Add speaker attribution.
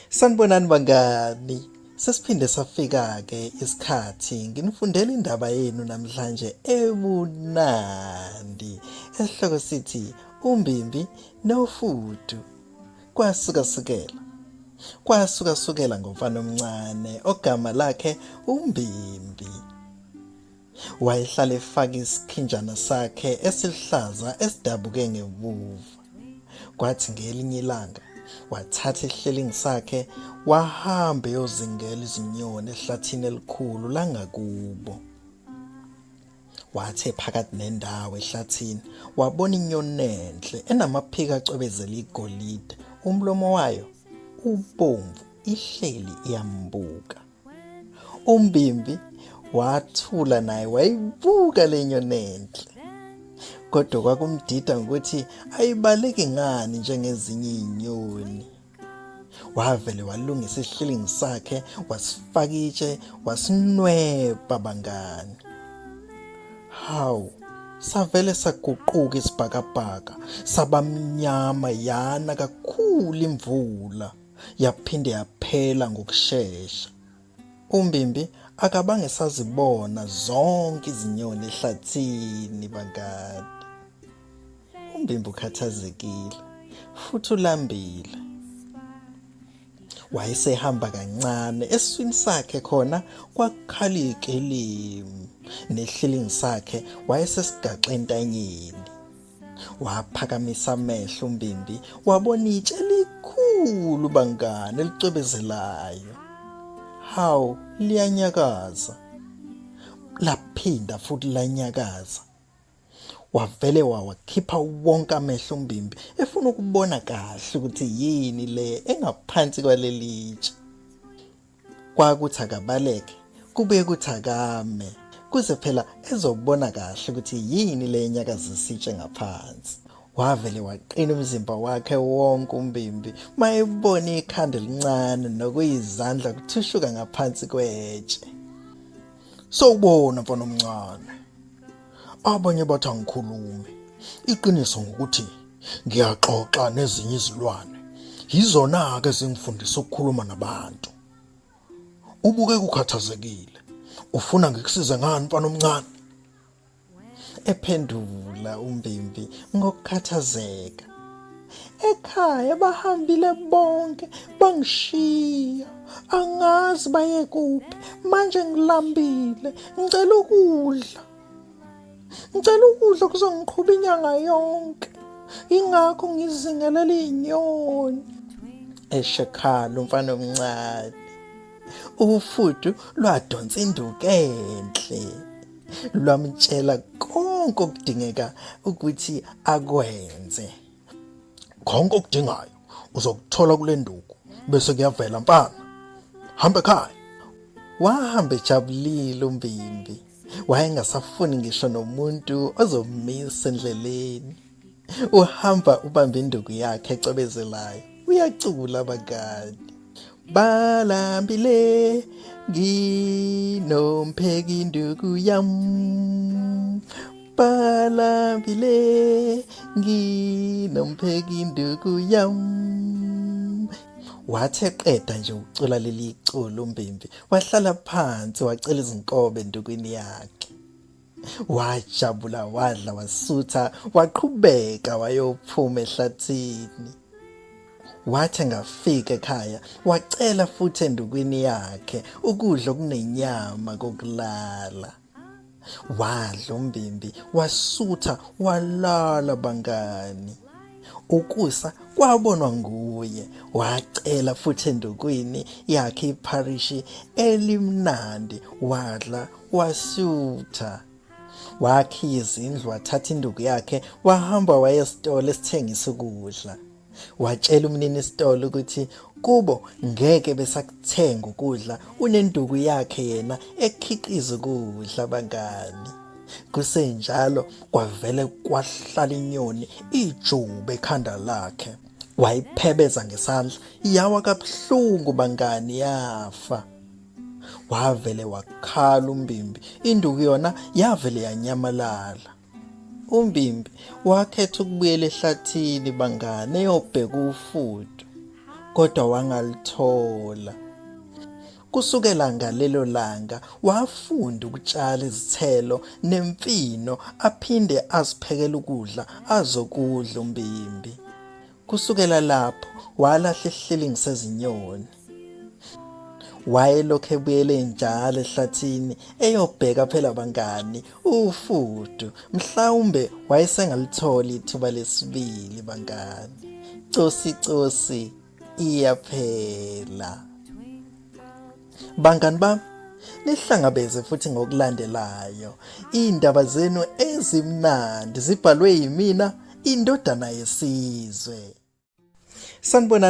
Speaker 1: Sanibonani bangani. Sesiphinde safika ke isikhathi nginifundela indaba yenu namhlanje ebunandi. Esihloko sithi UMbimbi Nofudu. Kwasuka ngomfana omncane ogama lakhe uMbimbi. Wayehlala efaka isikhinjana sakhe esihlaza esidabuke ngemuva. Kwathi ngelinye ilanga wathatha isihleli sakhe wahamba eyozingela izinyoni ehlathini elikhulu langakubo. Wathe phakathi nendawo ehlathini wabona inyoni enhle enamaphiko acwebezela igolide, umlomo wayo ubomvu, ihleli iyambuka. UMbimbi wathula naye wayibuka le nyoni enhle. Kodwa kwakumdida ukuthi ayibaleki ngani njengezinye izinyoni. Wavele walungisa isihleli sakhe, wasifaka itshe, wasinweba bangani. Hawu, savele saguquka isibhakabhaka, sabamnyama, yana kakhulu imvula, yaphinde yaphela ngokusheshsha. UMbimbi akabange sazibona zonke izinyoni ehlathini bangani. UMbimbi ukhathazekile futhi ulambile. Wayesehamba kancane, eswini sakhe khona kwakukhala ikelemu, nehleli sakhe wayesesigaxe entanyeni. Waphakamisa amehlo uMbimbi wabona itshe elikhulu bangani elicwebezelayo. Hawu, liyanyakaza. Laphinda futhi lanyakaza. Wavele wakhipha wonke amehlo uMbimbi efuna ukubona kahle ukuthi yini le engaphansi kwalelitshe. Kwakuthi akabaleke, kube kuthi akame, kuze phela ezobona kahle ukuthi yini le enyakazisa itshe ngaphansi. Wavele waqina umzimba wakhe wonke uMbimbi mayebona ikhanda elincane nokuyizandla kuthushuka ngaphansi kwetshe. Sawubona mfana omncane. Abanye bathi angikhulume. Iqiniso ngokuthi ngiyaxoxa nezinye izilwane. Yizona ke ezingifundisa ukukhuluma nabantu. Ubuke ukhathazekile. Ufuna ngikusize ngani mfana omncane? Ephendula uMbimbi ngokukhathazeka. Ekhaya bahambile bonke bangishiya. Angazi baye kuphi. Manje ngilambile. Ngicela ukudla kuzongiqhuba inyanga yonke. Ingakho ngizingelela izinyoni. Eshekhala umfana omncane. Ufudu lwadonsa induku enhle. Lwamtshela konke okudingeka ukuthi akwenze. Konke okudingayo uzokuthola kule nduku bese kuyavela mfana. Hamba ekhaya. Wahamba ejabulile uMbimbi. Wayengasafuni ngisho nomuntu ozomisa endleleni. Uhamba ubamba induku yakhe ecwebezelayo. Uyacula bangani. Balambile nginompheka induku yam. Balambile nginompheka induku yam. Wathi eqeda nje ukucula leli culo uMbimbi wahlala phansi wacela izinkobe endukwini yakhe. Wajabula, wadla, wasutha, waqhubeka wayophuma ehlathini. Wathi ngafika ekhaya wacela futhi endukwini yakhe ukudla okunenyama kokulala. Wadla uMbimbi, wasutha, walala bangani. Ukusa kwabonwa nguye, wacela futhi endukwini yakhe ipharishi elimnandi, wadla, wasutha. Wakhiya izindlu, wathatha induku yakhe, wahamba waya esitolo esithengisa ukudla. Watshela umnini isitolo ukuthi kubo ngeke besakuthenga ukudla, unenduku yakhe yena ekhiqiza ukudla bangani. Kusenjalo kwavele kwahlala inyoni ijube ekhanda lakhe. Wayiphebeza ngesandla, yawa kabuhlungu bangani, yafa. Wavele wakhala uMbimbi, induku yona yavele yanyamalala. UMbimbi wakhetha ukubuyela ehlathini bangani eyobheka ufudu. kodwa wangalithola. Kusukela ngalelo langa wafunda ukutshala izithelo nemfino aphinde aziphekele ukudla azokudla uMbimbi. Kusukela lapho walahla isihleli sezinyoni. Wayelokhu ebuyele njalo ehlathini eyobheka phela bangani uFudu, mhlawumbe wayesengalithola ithuba lesibili bangani. Cosi iyaphela. Bangani bami, nihlangabeze futhi ngokulandelayo indaba zenu ezimnandi zibhalwe yimina, indodana yesizwe. Sanibonani.